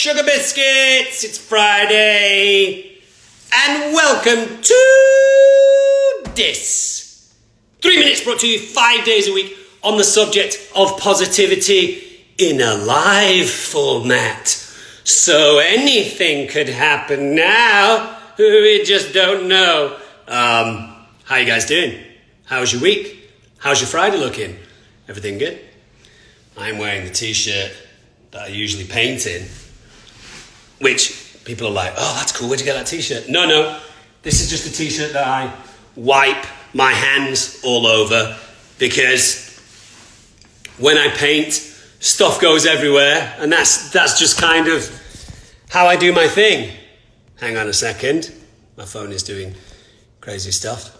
sugar biscuits. It's Friday. And welcome to this. 3 minutes brought to you 5 days a week on the subject of positivity in a live format. So anything could happen now. We just don't know. How you guys doing? How's your week? How's your Friday looking? Everything good? I'm wearing the t-shirt that I usually paint in, which people are like, oh, that's cool, where'd you get that t-shirt? No, this is just a t-shirt that I wipe my hands all over because when I paint, stuff goes everywhere, and that's just kind of how I do my thing. Hang on a second, my phone is doing crazy stuff.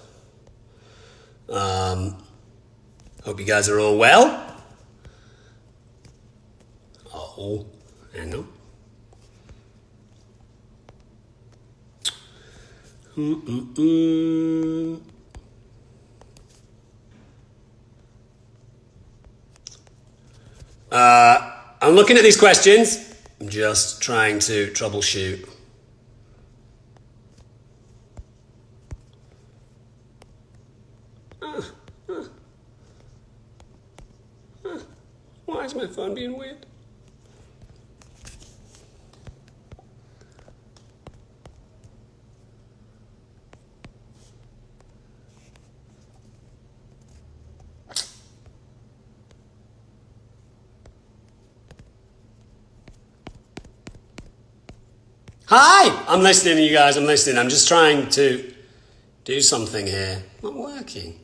Hope you guys are all well. Oh, hang on. I'm looking at these questions. I'm just trying to troubleshoot. Why is my phone being weird? Hi! I'm listening, you guys. I'm listening. I'm just trying to do something here. Not working.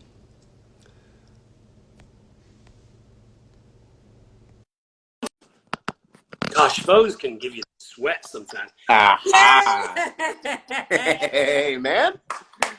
Gosh, phones can give you sweat sometimes. Aha. Hey, man.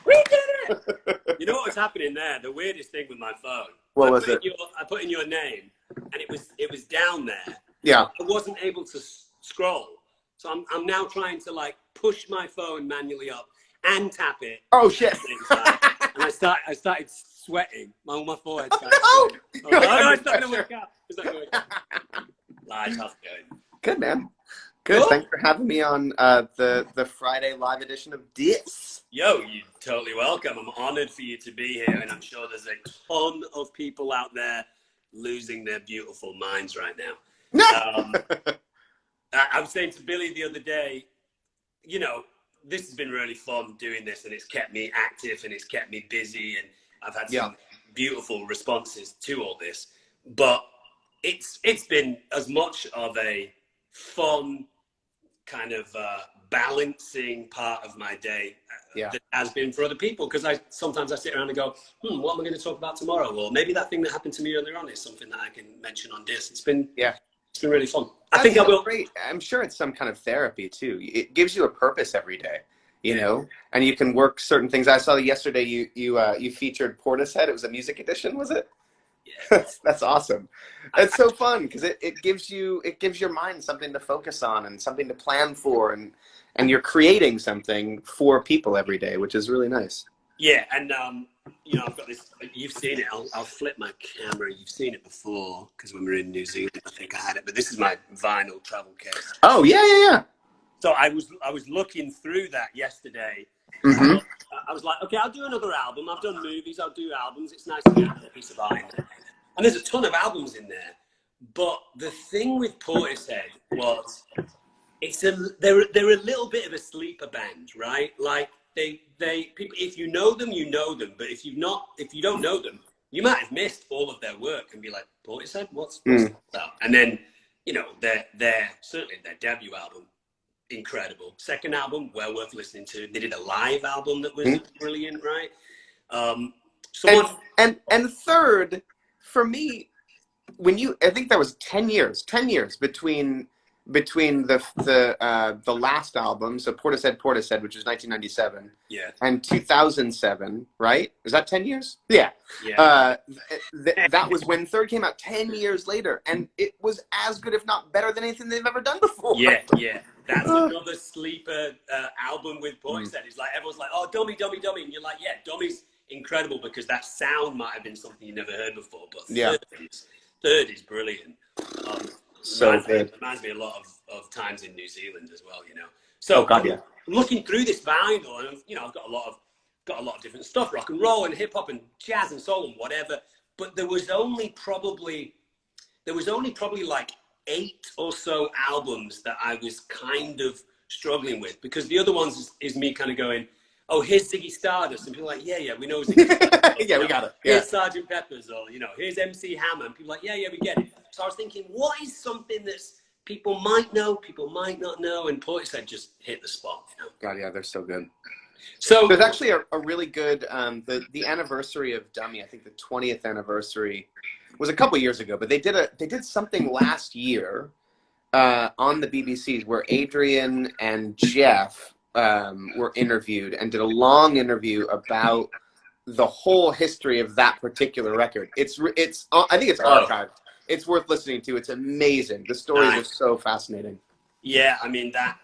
We did it! You know what was happening there? The weirdest thing with my phone. What was it? I put in your name, and it was down there. Yeah. I wasn't able to scroll. So I'm now trying to like push my phone manually up and tap it. Oh shit! And I started sweating. My forehead started sweating. No, it's not gonna work out. It's not gonna work out. Lige, how's it going? Good, man. Good. Cool. Thanks for having me on the Friday live edition of Dis. Yo, you're totally welcome. I'm honored for you to be here, and I'm sure there's a ton of people out there losing their beautiful minds right now. I was saying to Billy the other day, you know, this has been really fun doing this, and it's kept me active and it's kept me busy, and I've had some beautiful responses to all this. But it's been as much of a fun kind of balancing part of my day that has been for other people, because sometimes I sit around and go, what am I going to talk about tomorrow? Or maybe that thing that happened to me earlier on is something that I can mention on this. It's been really fun. I think I will. Great. I'm sure it's some kind of therapy too. It gives you a purpose every day, you know, and you can work certain things. I saw that yesterday. You featured Portishead. It was a music edition, was it? Yeah. That's awesome. It's so fun because it gives your mind something to focus on and something to plan for, and you're creating something for people every day, which is really nice. Yeah, and you know, I've got this. You've seen it. I'll flip my camera. You've seen it before because when we were in New Zealand, I think I had it. But this is my vinyl travel case. Oh yeah. So I was looking through that yesterday. Mm-hmm. I was like, okay, I'll do another album. I've done movies. I'll do albums. It's nice to get a piece of art in there. And there's a ton of albums in there. But the thing with Portishead was, they're a little bit of a sleeper band, right? Like they people, if you know them, you know them. But if you don't know them, you might have missed all of their work and be like, Portishead, what's that about? And then, you know, certainly their debut album, incredible. Second album, well worth listening to. They did a live album that was brilliant, right? And third, for me, I think that was 10 years between the last album, so Portishead, which was 1997, and 2007, right? Is that 10 years? Yeah. That was when Third came out 10 years later, and it was as good, if not better, than anything they've ever done before. Yeah. That's another sleeper album with Portishead. It's like everyone's like, oh, Dummy, and you're like, yeah, Dummy's incredible because that sound might have been something you never heard before, but third is brilliant. So good. Reminds me a lot of of times in New Zealand as well, you know. So oh God, yeah. looking through this vinyl, and you know, I've got a lot of different stuff, rock and roll and hip hop and jazz and soul and whatever. But there was only probably like 8 or so albums that I was kind of struggling with, because the other ones is me kind of going, oh, here's Ziggy Stardust, and people are like, yeah, we know Ziggy Stardust. Yeah, we got it. Yeah. Here's Sergeant Pepper's, or you know, here's MC Hammer, and people are like, yeah, we get it. So I was thinking, what is something that's people might know, people might not know, and Portishead just hit the spot. You know? God, yeah, they're so good. So there's actually a really good the anniversary of Dummy. I think the 20th anniversary was a couple years ago, but they did something last year on the BBC where Adrian and Jeff were interviewed and did a long interview about the whole history of that particular record. It's I think it's archived. It's worth listening to. It's amazing. The stories are so fascinating. Yeah, I mean that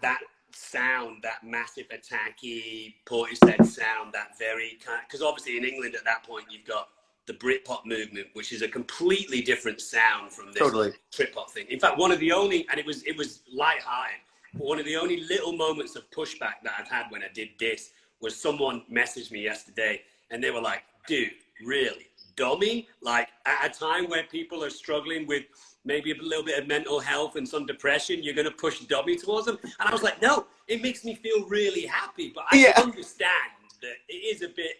sound, that massive attacky Portishead sound, that very kind, because obviously in England at that point you've got the Britpop movement, which is a completely different sound from this trip hop thing. In fact, one of the only, and it was light-hearted, but one of the only little moments of pushback that I've had when I did this was someone messaged me yesterday and they were like, dude, really? Dummy? Like at a time where people are struggling with maybe a little bit of mental health and some depression, you're going to push Dummy towards them? And I was like, no, it makes me feel really happy, but I understand that it is a bit,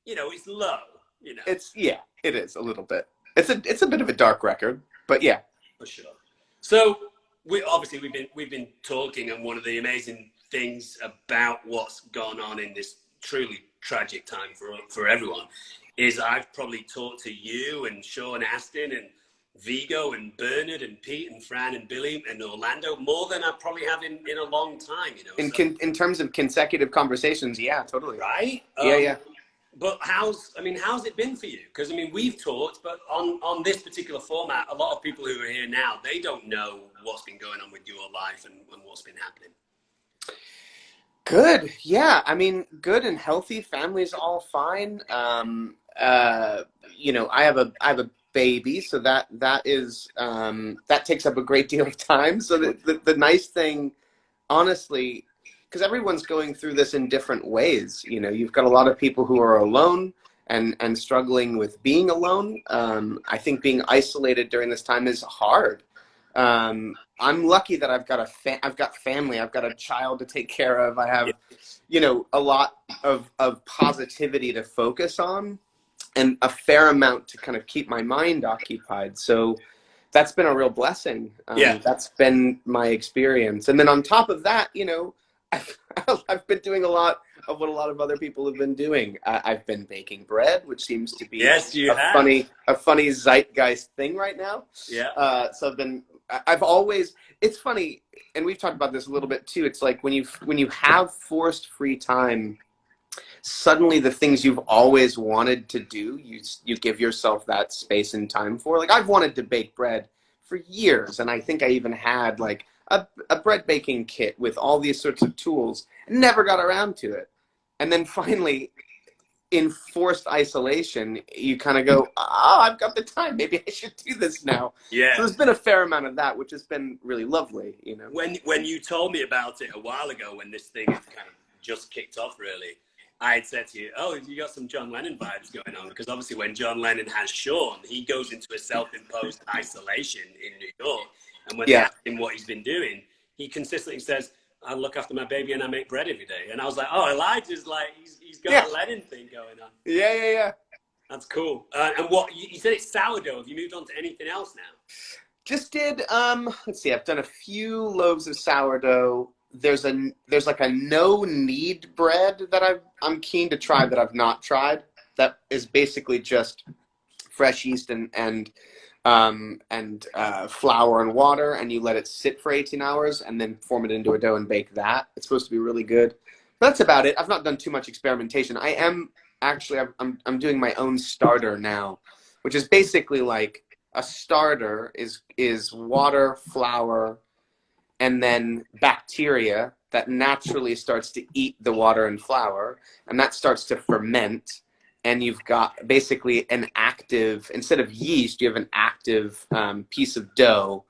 you know, it's low. You know. It is a little bit. It's a bit of a dark record, but yeah, for sure. So we've been talking, and one of the amazing things about what's gone on in this truly tragic time for everyone is I've probably talked to you and Sean Astin and Vigo and Bernard and Pete and Fran and Billy and Orlando more than I probably have in a long time. You know, in terms of consecutive conversations, yeah, totally. Right? Yeah. But how's it been for you? Because I mean, we've talked, but on this particular format, a lot of people who are here now, they don't know what's been going on with your life and what's been happening. Good, yeah. I mean, good and healthy. Family's all fine. You know, I have a baby, so that is that takes up a great deal of time. So the nice thing, honestly, because everyone's going through this in different ways. You know, you've got a lot of people who are alone and struggling with being alone. I think being isolated during this time is hard. I'm lucky that I've got family. I've got a child to take care of. I have, you know, a lot of positivity to focus on and a fair amount to kind of keep my mind occupied. So that's been a real blessing. That's been my experience. And then on top of that, you know, I've been doing a lot of what a lot of other people have been doing. I've been baking bread, which seems to be a funny zeitgeist thing right now. Yeah. So I've always, it's funny, and we've talked about this a little bit too. It's like when you have forced free time, suddenly the things you've always wanted to do, you give yourself that space and time for. Like I've wanted to bake bread for years, and I think I even had like a bread baking kit with all these sorts of tools. Never got around to it. And then finally, in forced isolation, you kind of go, oh, I've got the time. Maybe I should do this now. Yeah. So there's been a fair amount of that, which has been really lovely, you know. When you told me about it a while ago, when this thing had kind of just kicked off, really, I had said to you, oh, you got some John Lennon vibes going on. Because obviously when John Lennon has Sean, he goes into a self-imposed isolation in New York. And when they ask him what he's been doing, he consistently says, I look after my baby and I make bread every day. And I was like, oh, Elijah's like, he's got a Lennon thing going on. Yeah. That's cool. And what, you said it's sourdough. Have you moved on to anything else now? Just did, let's see, I've done a few loaves of sourdough. There's like a no knead bread that I'm keen to try that I've not tried. That is basically just fresh yeast and flour and water, and you let it sit for 18 hours and then form it into a dough and bake that. It's supposed to be really good. But that's about it. I've not done too much experimentation. I am actually, I'm doing my own starter now, which is basically like a starter is water, flour, and then bacteria that naturally starts to eat the water and flour, and that starts to ferment. And you've got basically an active, instead of yeast, you have an active piece of dough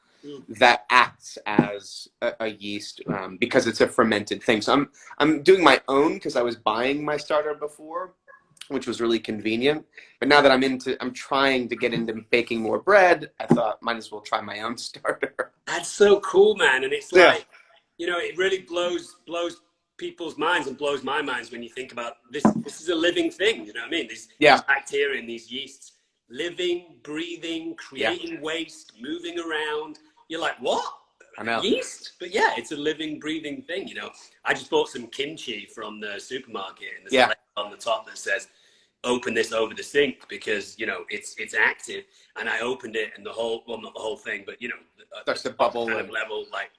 that acts as a yeast because it's a fermented thing. So I'm doing my own because I was buying my starter before, which was really convenient. But now that I'm trying to get into baking more bread, I thought might as well try my own starter. That's so cool, man. And it's like, it really blows people's minds and blows my minds when you think about this. This is a living thing, you know what I mean? These bacteria and these yeasts, living, breathing, creating waste, moving around. You're like, what? I know. Yeast? But yeah, it's a living, breathing thing, I just bought some kimchi from the supermarket, and there's a label on the top that says, open this over the sink because, it's active. And I opened it, and well, not the whole thing, but, starts to bubble kind of level, like,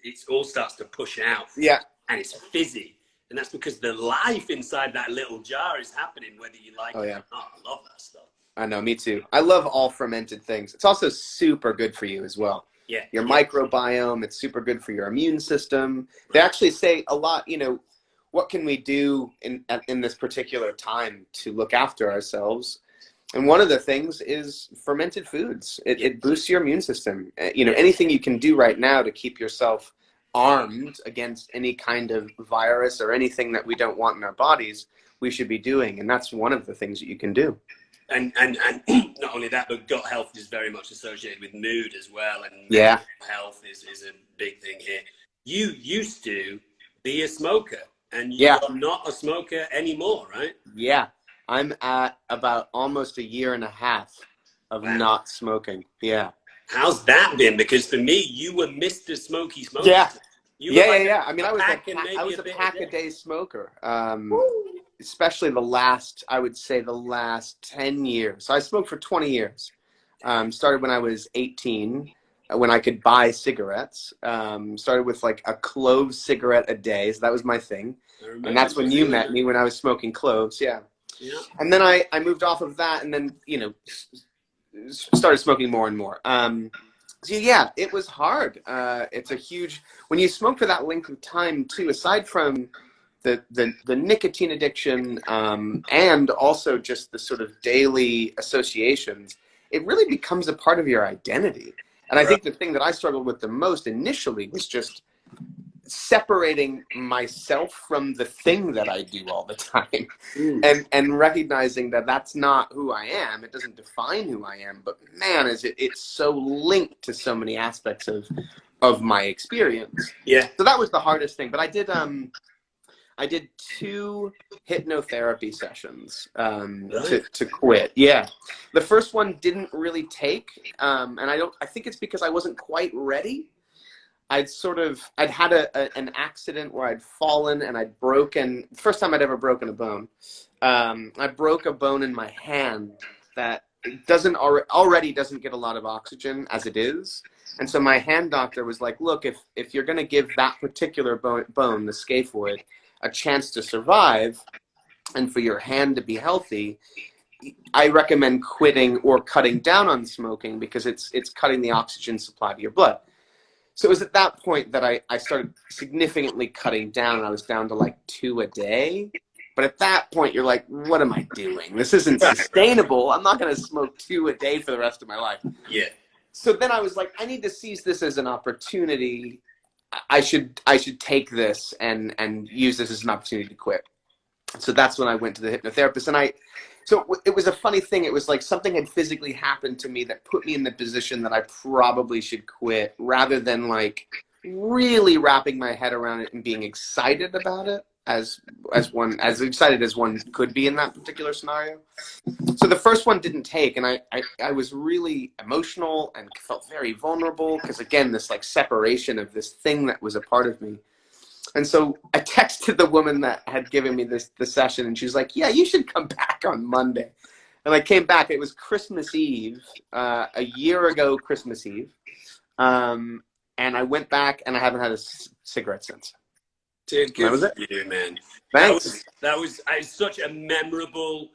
it all starts to push out. Yeah. And it's fizzy. And that's because the life inside that little jar is happening, whether you like it or not. I love that stuff. I know, me too. I love all fermented things. It's also super good for you as well. Yeah. Your microbiome, it's super good for your immune system. They actually say a lot, what can we do in this particular time to look after ourselves? And one of the things is fermented foods. It boosts your immune system. Anything you can do right now to keep yourself armed against any kind of virus or anything that we don't want in our bodies, we should be doing. And that's one of the things that you can do. And not only that, but gut health is very much associated with mood as well. And health is a big thing here. You used to be a smoker, and you are not a smoker anymore, right? Yeah. I'm at about almost a year and a half of not smoking. Yeah. How's that been? Because for me, you were Mr. Smoky Smoker. Yeah. Yeah. I mean, I was a pack a day smoker. Especially the last 10 years. So I smoked for 20 years. Started when I was 18, when I could buy cigarettes. Started with like a clove cigarette a day. So that was my thing. And that's when you met me, when I was smoking cloves. Yeah. And then I moved off of that and then, started smoking more and more. So yeah, it was hard. It's a huge, when you smoke for that length of time too, aside from the nicotine addiction and also just the sort of daily associations, it really becomes a part of your identity. And I think the thing that I struggled with the most initially was just separating myself from the thing that I do all the time and recognizing that that's not who I am. It doesn't define who I am, but man, it's so linked to so many aspects of my experience. Yeah. So that was the hardest thing, but I did 2 hypnotherapy sessions to quit. Yeah. The first one didn't really take, and I think it's because I wasn't quite ready. I'd had an accident where I'd fallen and I'd broken, first time I'd ever broken a bone. I broke a bone in my hand that already doesn't get a lot of oxygen as it is. And so my hand doctor was like, look, if you're going to give that particular bone, the scaphoid, a chance to survive and for your hand to be healthy, I recommend quitting or cutting down on smoking because it's cutting the oxygen supply to your blood. So it was at that point that I started significantly cutting down. I was down to like 2 a day. But at that point, you're like, what am I doing? This isn't sustainable. I'm not going to smoke 2 a day for the rest of my life. Yeah. So then I was like, I need to seize this as an opportunity. I should take this and use this as an opportunity to quit. So that's when I went to the hypnotherapist. And so it was a funny thing. It was like something had physically happened to me that put me in the position that I probably should quit, rather than like really wrapping my head around it and being excited about it as excited as one could be in that particular scenario. So the first one didn't take, and I was really emotional and felt very vulnerable because, again, this like separation of this thing that was a part of me. And so I texted the woman that had given me the session, and she was like, yeah, you should come back on Monday. And I came back. It was Christmas Eve, a year ago Christmas Eve. And I went back, and I haven't had a cigarette since. Dude, good for you, man. Thanks. That was such a memorable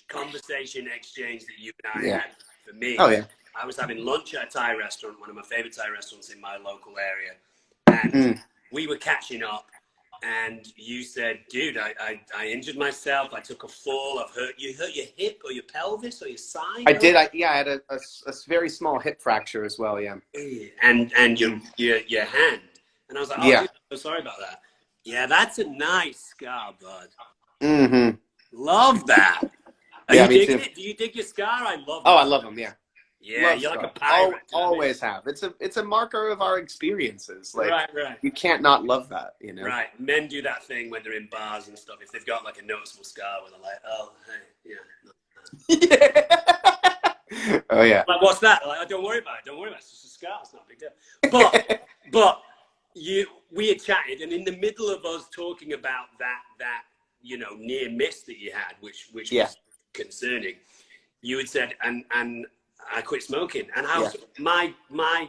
conversation exchange that you and I had. For me, I was having lunch at a Thai restaurant, one of my favorite Thai restaurants in my local area, and we were catching up, and you said, dude, I injured myself. I took a fall. You hurt your hip or your pelvis or your side? I did. I had a very small hip fracture as well. Yeah. And your hand. And I was like, oh, dude, I'm so sorry about that. Yeah, that's a nice scar, bud. Mm-hmm. Love that. Are you digging it? Do you dig your scar? I love it. Oh, I love them. Yeah. Yeah, you're like a pirate. Always have. It's a marker of our experiences. Like, right. You can't not love that, you know? Right. Men do that thing when they're in bars and stuff. If they've got like a noticeable scar where they're like, oh, hey, yeah. Oh, yeah. Like, what's that? Like, oh, don't worry about it. Don't worry about it. It's just a scar. It's not a big deal. But we had chatted, and in the middle of us talking about that near miss that you had, which was concerning, you had said, and I quit smoking, and I was my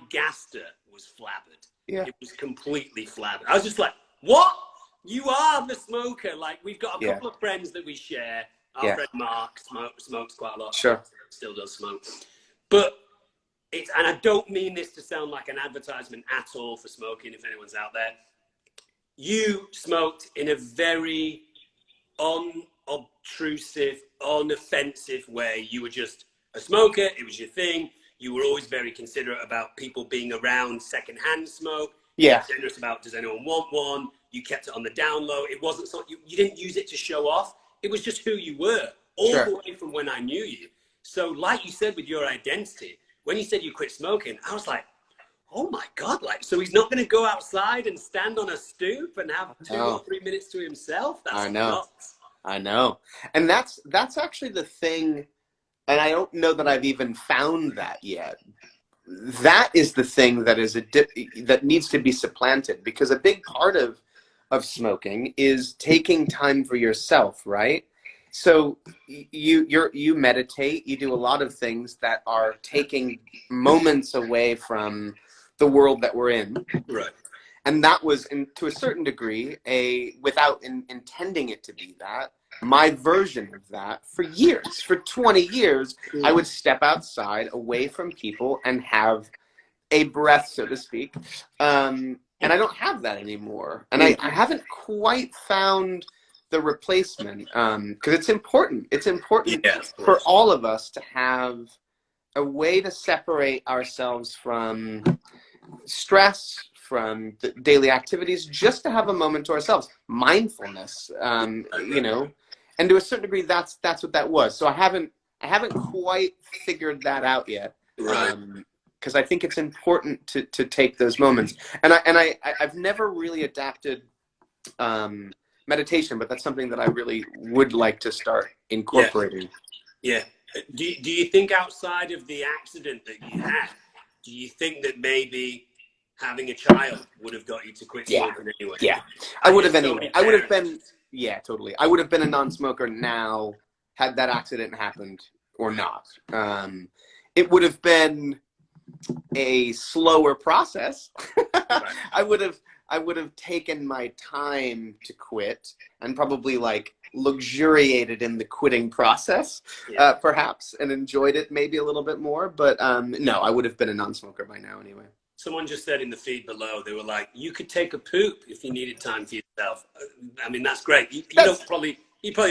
gaster was flabbered. Yeah. It was completely flabbered. I was just like, what? You are the smoker. Like, we've got a couple of friends that we share. Our friend Mark smokes quite a lot. Sure. Still does smoke. But and I don't mean this to sound like an advertisement at all for smoking, if anyone's out there. You smoked in a very unobtrusive, unoffensive way. You were just a smoker. It was your thing. You were always very considerate about people being around secondhand smoke. Yeah. Generous about, does anyone want one? You kept it on the down low. It wasn't something, you didn't use it to show off. It was just who you were, all the way from when I knew you. So like you said with your identity, when you said you quit smoking, I was like, oh my God, like, so he's not going to go outside and stand on a stoop and have 2 or 3 minutes to himself? That's nuts. I know. And that's actually the thing, and I don't know that I've even found that yet. That is the thing that that needs to be supplanted, because a big part of smoking is taking time for yourself, right? So you meditate, you do a lot of things that are taking moments away from the world that we're in. Right. And that was, to a certain degree, without intending it to be that, my version of that for years. For 20 years, I would step outside away from people and have a breath, so to speak. And I don't have that anymore. And I haven't quite found the replacement, because it's important. It's important for all of us to have a way to separate ourselves from stress, from the daily activities, just to have a moment to ourselves. Mindfulness, and to a certain degree, that's what that was. So I haven't quite figured that out yet, because I think it's important to take those moments. And I've never really adapted meditation, but that's something that I really would like to start incorporating. Yeah. Do you think, outside of the accident that you had, do you think that maybe having a child would have got you to quit smoking anyway? Yeah, I would have anyway. I would have been, totally. I would have been a non-smoker now had that accident happened or not. It would have been a slower process. I would have taken my time to quit and probably luxuriated in the quitting process, perhaps, and enjoyed it maybe a little bit more. But no, I would have been a non-smoker by now anyway. Someone just said in the feed below, they were like, you could take a poop if you needed time for yourself. I mean, that's great. You probably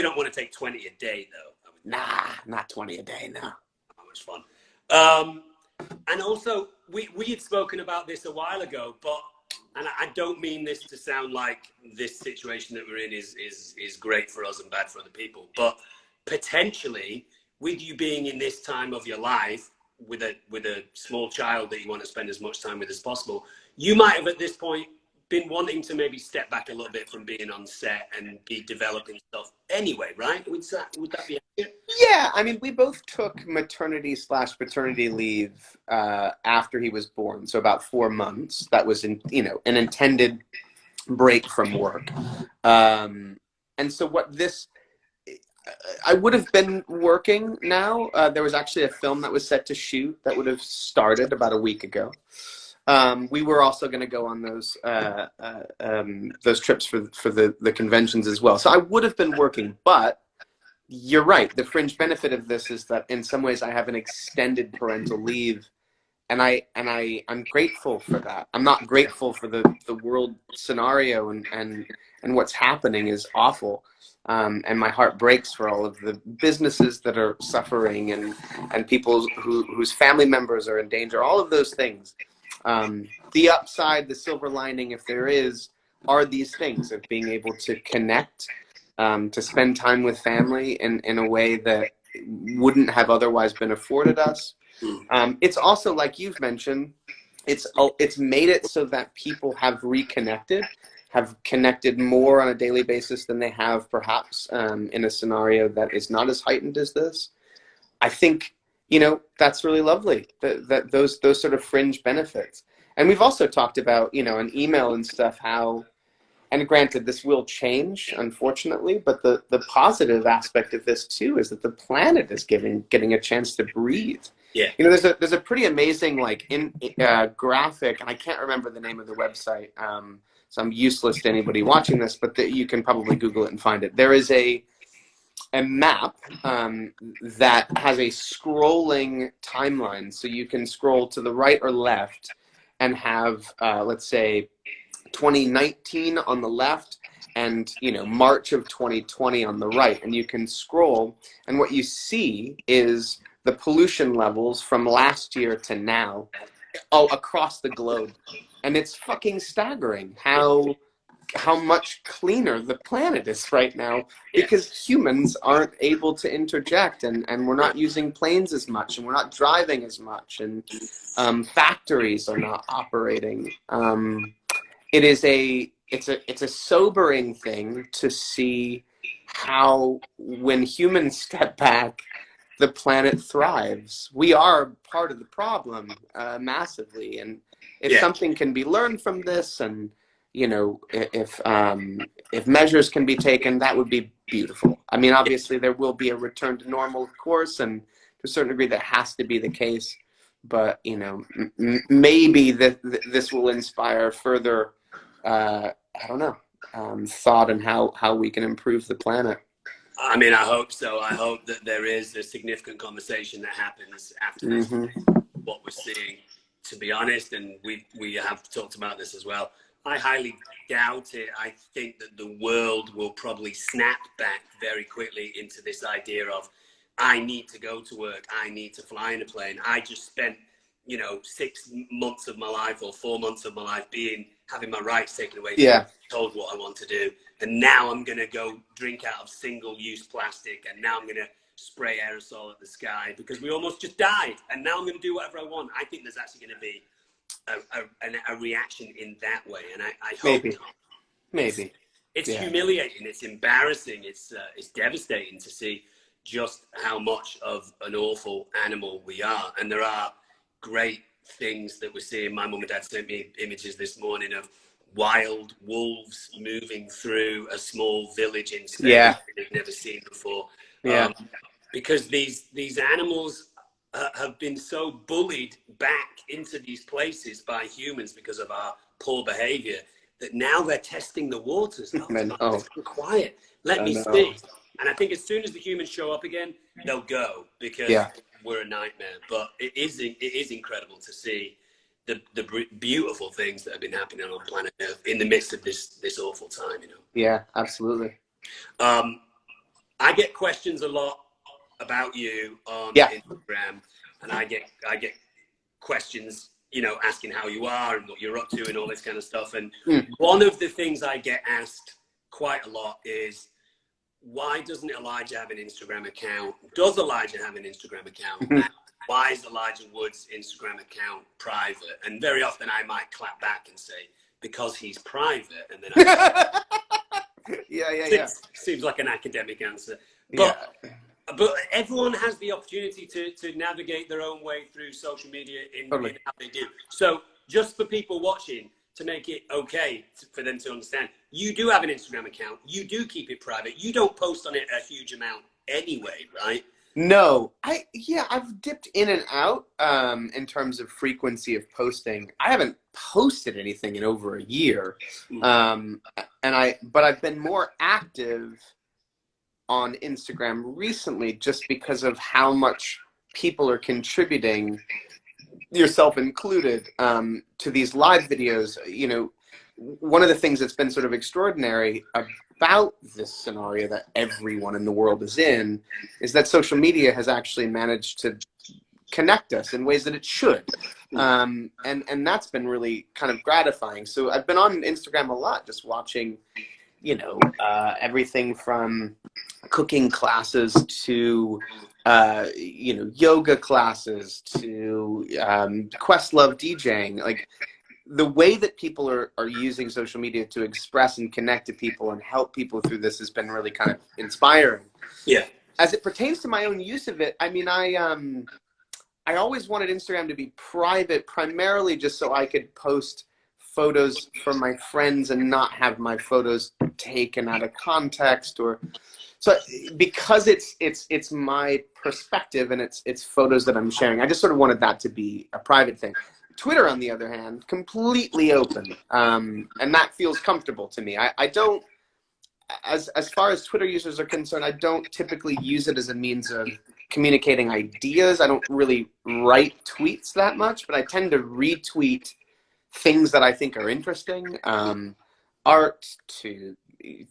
don't want to take 20 a day, though. Nah, not 20 a day, no. That was fun. And also, we had spoken about this a while ago, and I don't mean this to sound like this situation that we're in is great for us and bad for other people, but potentially, with you being in this time of your life, with a small child that you want to spend as much time with as possible, you might have at this point been wanting to maybe step back a little bit from being on set and be developing stuff anyway, right? Would that be accurate? Yeah, I mean, we both took maternity/paternity leave after he was born, so about 4 months. That was an intended break from work, and so I would have been working now. There was actually a film that was set to shoot that would have started about a week ago. We were also going to go on those trips for the conventions as well. So I would have been working, but you're right. The fringe benefit of this is that in some ways I have an extended parental leave, and I'm grateful for that. I'm not grateful for the world scenario and and what's happening is awful. And my heart breaks for all of the businesses that are suffering, and people whose family members are in danger, all of those things. The upside, the silver lining, if there is, are these things of being able to connect, to spend time with family in a way that wouldn't have otherwise been afforded us. It's also, like you've mentioned, it's made it so that people have reconnected, have connected more on a daily basis than they have perhaps in a scenario that is not as heightened as this. I think, that's really lovely, that those sort of fringe benefits. And we've also talked about, an email and stuff, how, and granted, this will change, unfortunately, but the positive aspect of this too is that the planet is getting a chance to breathe. Yeah. There's a pretty amazing graphic, and I can't remember the name of the website, so I'm useless to anybody watching this, but you can probably Google it and find it. There is a map that has a scrolling timeline, so you can scroll to the right or left and have, let's say, 2019 on the left and March of 2020 on the right, and you can scroll, and what you see is the pollution levels from last year to now all across the globe. And it's fucking staggering how much cleaner the planet is right now, because humans aren't able to interject, and we're not using planes as much, and we're not driving as much, and factories are not operating. It's a sobering thing to see how, when humans step back, the planet thrives. We are part of the problem massively, and if something can be learned from this, and if measures can be taken, that would be beautiful. I mean, obviously there will be a return to normal, of course, and to a certain degree that has to be the case. But maybe this will inspire further, I don't know, thought on how we can improve the planet. I mean, I hope so. I hope that there is a significant conversation that happens after this, what we're seeing, to be honest, and we have talked about this as well. I highly doubt it. I think that the world will probably snap back very quickly into this idea of, I need to go to work, I need to fly in a plane. I just spent 6 months of my life or 4 months of my life having my rights taken away, told what I want to do, and now I'm going to go drink out of single-use plastic, and now I'm going to spray aerosol at the sky because we almost just died, and now I'm going to do whatever I want. I think there's actually going to be a reaction in that way, and I hope maybe it's humiliating, it's embarrassing, it's devastating to see just how much of an awful animal we are. And there are great things that we're seeing. My mum and dad sent me images this morning of wild wolves moving through a small village in Spain that they've never seen before. Because these animals have been so bullied back into these places by humans because of our poor behavior, that now they're testing the waters. It's quiet. Let me see. And I think as soon as the humans show up again, they'll go, because we're a nightmare. But it is incredible to see the beautiful things that have been happening on planet Earth in the midst of this awful time. Yeah, absolutely. I get questions a lot about you on Instagram, and I get questions, asking how you are and what you're up to and all this kind of stuff. And one of the things I get asked quite a lot is, why doesn't Elijah have an Instagram account? Does Elijah have an Instagram account? Why is Elijah Wood's Instagram account private? And very often I might clap back and say, because he's private. And then seems like an academic answer. But everyone has the opportunity to navigate their own way through social media in how they do. So just for people watching, to make it okay for them to understand, you do have an Instagram account. You do keep it private. You don't post on it a huge amount anyway, right? No, I've dipped in and out in terms of frequency of posting. I haven't posted anything in over a year, but I've been more active on Instagram recently, just because of how much people are contributing, yourself included, to these live videos. one of the things that's been sort of extraordinary about this scenario that everyone in the world is in is that social media has actually managed to connect us in ways that it should. And that's been really kind of gratifying. So I've been on Instagram a lot, just watching, everything from cooking classes to, yoga classes to Questlove DJing. Like, the way that people are using social media to express and connect to people and help people through this has been really kind of inspiring. Yeah. As it pertains to my own use of it, I mean, I always wanted Instagram to be private, primarily just so I could post photos from my friends and not have my photos taken out of context, so because it's my perspective and it's photos that I'm sharing. I just sort of wanted that to be a private thing. Twitter, on the other hand, completely open, and that feels comfortable to me. I don't, as far as Twitter users are concerned, I don't typically use it as a means of communicating ideas. I don't really write tweets that much, but I tend to retweet things that I think are interesting, art to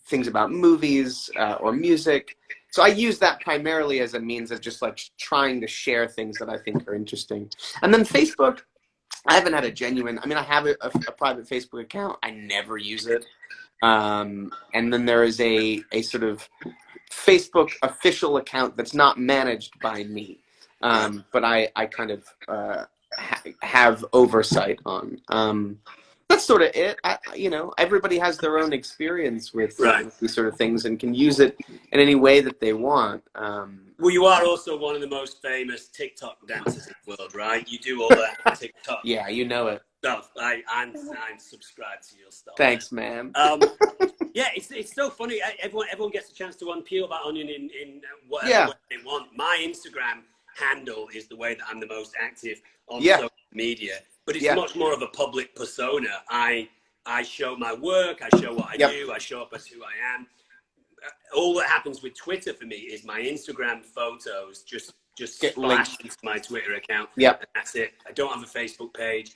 things about movies or music. So I use that primarily as a means of just like trying to share things that I think are interesting. And then Facebook, I haven't had a genuine, I mean, I have a private Facebook account. I never use it. And then there is a sort of Facebook official account that's not managed by me, but I kind of have oversight on. That's sort of it. Everybody has their own experience with these sort of things and can use it in any way that they want. Well, you are also one of the most famous TikTok dancers in the world, right? You do all that TikTok. Yeah, you know it. Stuff. I'm subscribed to your stuff. Thanks, man. Yeah, it's so funny. Everyone gets a chance to unpeel that onion in whatever way they want. My Instagram handle is the way that I'm the most active on social media, but it's much more of a public persona. I show my work, I show what I do, I show up as who I am. All that happens with Twitter for me is my Instagram photos just splash into my Twitter account. Yeah, that's it. I don't have a Facebook page.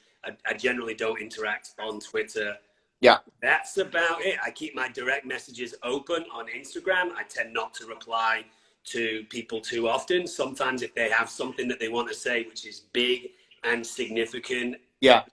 I generally don't interact on Twitter. Yeah. That's about it. I keep my direct messages open on Instagram. I tend not to reply to people too often. Sometimes if they have something that they want to say, which is big and significant,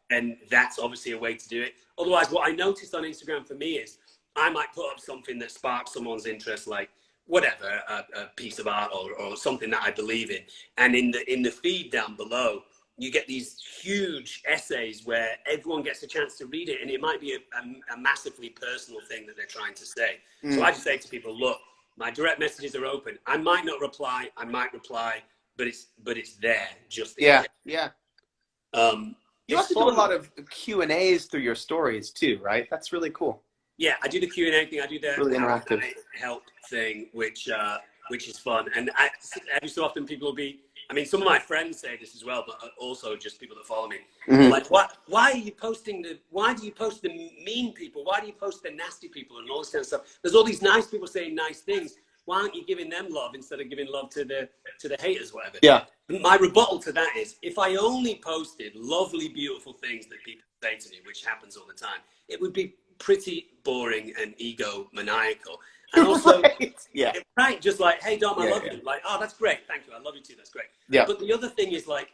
and that's obviously a way to do it. Otherwise, what I noticed on Instagram for me is I might put up something that sparks someone's interest, like whatever, a piece of art or something that I believe in. And in the feed down below, you get these huge essays where everyone gets a chance to read it, and it might be a massively personal thing that they're trying to say. So I just say to people, look, my direct messages are open. I might not reply, I might reply, but it's there just in case. You also do a lot of Q&As through your stories too, right? That's really cool. Yeah, I do the Q&A thing. I do the really interactive help thing, which is fun. And every so often people will be, I mean, some of my friends say this as well, but also just people that follow me. Like, why do you post the mean people? Why do you post the nasty people and all this kind of stuff? There's all these nice people saying nice things. Why aren't you giving them love instead of giving love to the haters, whatever? Yeah. My rebuttal to that is, if I only posted lovely, beautiful things that people say to me, which happens all the time, it would be pretty boring and egomaniacal. And also, just like, hey, Dom, I love you. Like, oh, that's great. Thank you. I love you too. That's great. Yeah. But the other thing is, like,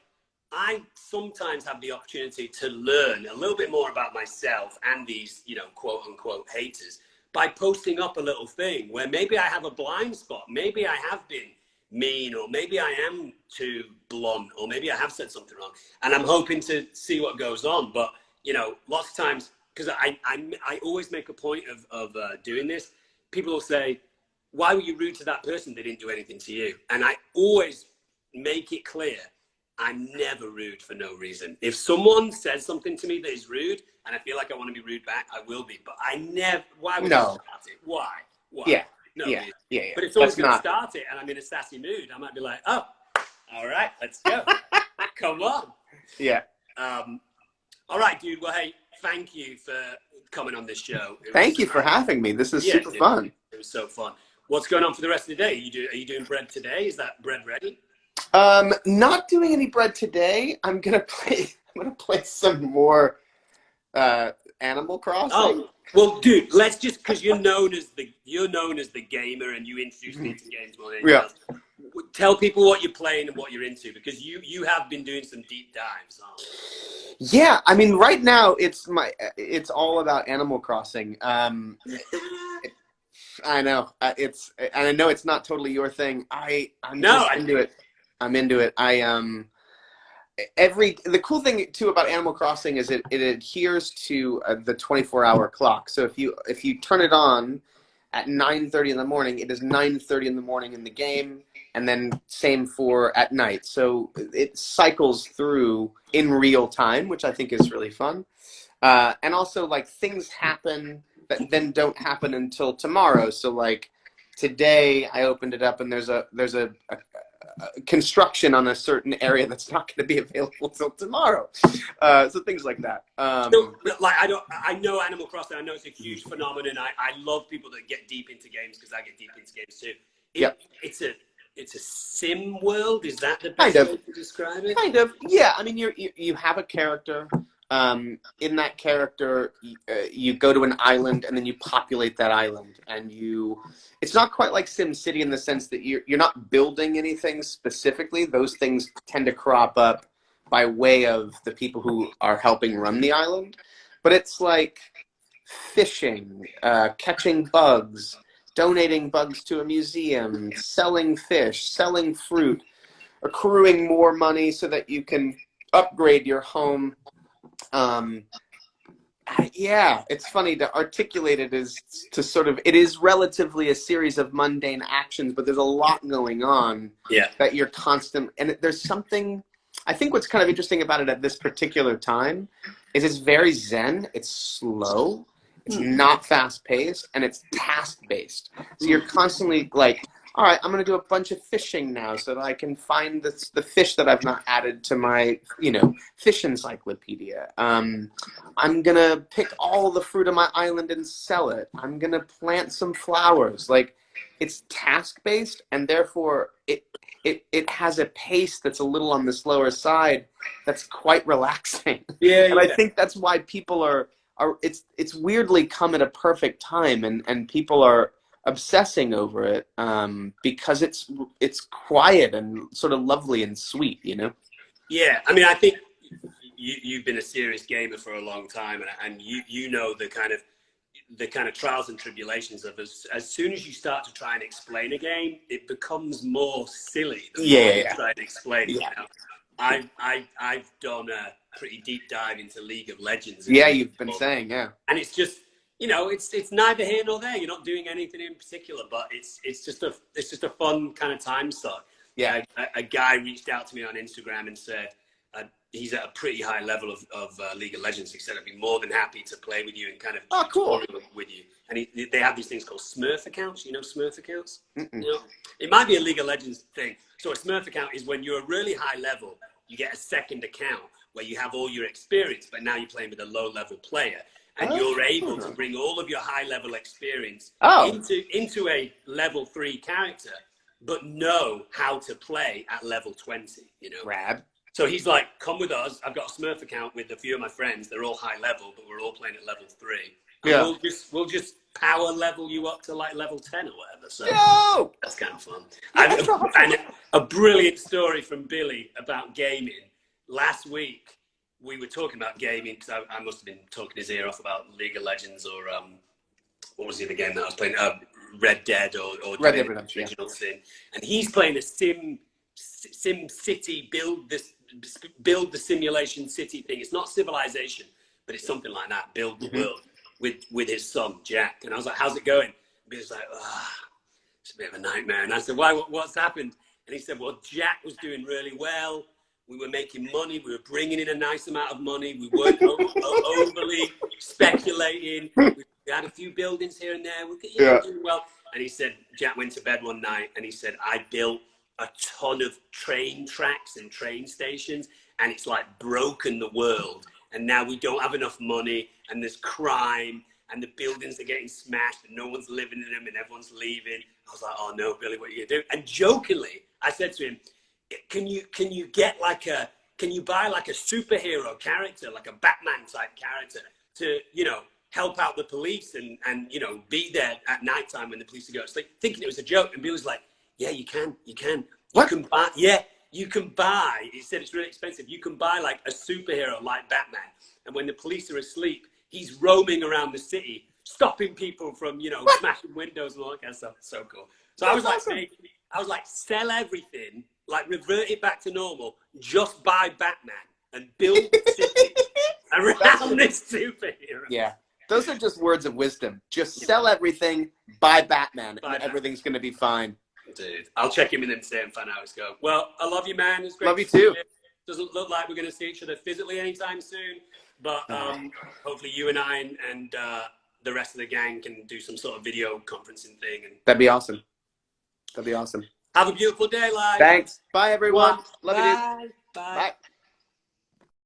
I sometimes have the opportunity to learn a little bit more about myself and these, quote unquote haters by posting up a little thing where maybe I have a blind spot. Maybe I have been mean, or maybe I am too blunt, or maybe I have said something wrong. And I'm hoping to see what goes on. But, lots of times, because I always make a point of doing this, people will say, why were you rude to that person? They didn't do anything to you. And I always make it clear, I'm never rude for no reason. If someone says something to me that is rude and I feel like I want to be rude back, I will be. But I never, why would you start it? Why? Yeah. No reason. But if someone's going to start it and I'm in a sassy mood, I might be like, oh, all right, let's go. Come on. Yeah. All right, dude. Well, hey, thank you for coming on this show. Thank you for having me. This is super fun. It was so fun. What's going on for the rest of the day? Are you doing bread today? Is that bread ready? Not doing any bread today. I'm gonna play some more Animal Crossing? Oh, well, dude, let's just, because you're known as the gamer and you introduced me to games more than anything else. Tell people what you're playing and what you're into, because you have been doing some deep dives, aren't you? Yeah, I mean, right now it's all about Animal Crossing. I know and I know it's not totally your thing. I'm into it. I'm into it. The cool thing too about Animal Crossing is it adheres to the 24-hour clock. So if you turn it on at 9:30 in the morning, it is 9:30 in the morning in the game, and then same for at night. So it cycles through in real time, which I think is really fun. And also, like, things happen that then don't happen until tomorrow. So like today, I opened it up and there's a construction on a certain area that's not going to be available till tomorrow. So things like that. So, like, I know Animal Crossing. I know it's a huge phenomenon. I love people that get deep into games because I get deep into games too. It's a sim world. Is that the best way to describe it? Kind of. Yeah. I mean, you have a character. In that character, you go to an island and then you populate that island, and it's not quite like SimCity in the sense that you're not building anything specifically. Those things tend to crop up by way of the people who are helping run the island, but it's like fishing, catching bugs, donating bugs to a museum, selling fish, selling fruit, accruing more money so that you can upgrade your home. Yeah, it's funny to articulate it as to sort of, it is relatively a series of mundane actions, but there's a lot going on that you're constant, and there's something, I think what's kind of interesting about it at this particular time is it's very zen, it's slow, it's not fast-paced, and it's task-based. So you're constantly like, all right, I'm going to do a bunch of fishing now so that I can find the fish that I've not added to my, fish encyclopedia. I'm going to pick all the fruit on my island and sell it. I'm going to plant some flowers. Like, it's task-based, and therefore it has a pace that's a little on the slower side that's quite relaxing. And I think that's why people are it's weirdly come at a perfect time, and people are obsessing over it because it's quiet and sort of lovely and sweet, Yeah, I mean, I think you've been a serious gamer for a long time, and you know the kind of trials and tribulations of as soon as you start to try and explain a game, it becomes more silly the more you try and explain it. I've done a pretty deep dive into League of Legends. Yeah, you've been saying, and it's just, it's neither here nor there. You're not doing anything in particular, but it's just a fun kind of time suck. Yeah, a guy reached out to me on Instagram and said he's at a pretty high level of League of Legends. He said I'd be more than happy to play with you and kind of cool with you. And they have these things called Smurf accounts. You know Smurf accounts? It might be a League of Legends thing. So a Smurf account is when you're a really high level, you get a second account where you have all your experience, but now you're playing with a low-level player. And you're able to bring all of your high-level experience into a level 3 character, but know how to play at level 20, Rad. So he's like, come with us. I've got a Smurf account with a few of my friends. They're all high level, but we're all playing at level 3. And we'll just power level you up to like level 10 or whatever. So that's kind of fun. And a brilliant story from Billy about gaming. Last week, we were talking about gaming because I must have been talking his ear off about League of Legends or what was the other game that I was playing? Red Dead or Red Dead Redemption, Original Sin. And he's playing a Sim City build the simulation city thing. It's not Civilization, but it's something like that. Build the world with his son Jack. And I was like, "How's it going?" And he was like, "It's a bit of a nightmare." And I said, "Why? What's happened?" And he said, "Well, Jack was doing really well. We were making money. We were bringing in a nice amount of money. We weren't overly speculating. We had a few buildings here and there. We were doing well." And he said, Jack went to bed one night and he said, "I built a ton of train tracks and train stations, and it's like broken the world. And now we don't have enough money, and there's crime, and the buildings are getting smashed, and no one's living in them, and everyone's leaving." I was like, "Oh no, Billy, what are you gonna do?" And jokingly, I said to him, can you buy like a superhero character, like a Batman type character, to, you know, help out the police and you know, be there at nighttime when the police are going to sleep, thinking it was a joke. And Bill was like, yeah, you can. You What? can buy, yeah, you can buy, he said it's really expensive. You can buy like a superhero like Batman. And when the police are asleep, he's roaming around the city, stopping people from, you know, smashing windows and all that kind of stuff. It's so cool. So I was like, sell everything, like revert it back to normal, just buy Batman and build city around this superhero. Yeah. Those are just words of wisdom. Just sell everything, buy Batman, and everything's going to be fine. Dude, I'll check in with him today and find out how it's going. Well, I love you, man. It's great. Love you too. Doesn't look like we're going to see each other physically anytime soon, but hopefully you and I and the rest of the gang can do some sort of video conferencing thing. And that'd be awesome. That'd be awesome. Have a beautiful day, live. Thanks. Bye, everyone. Love you, dude. Bye. Bye.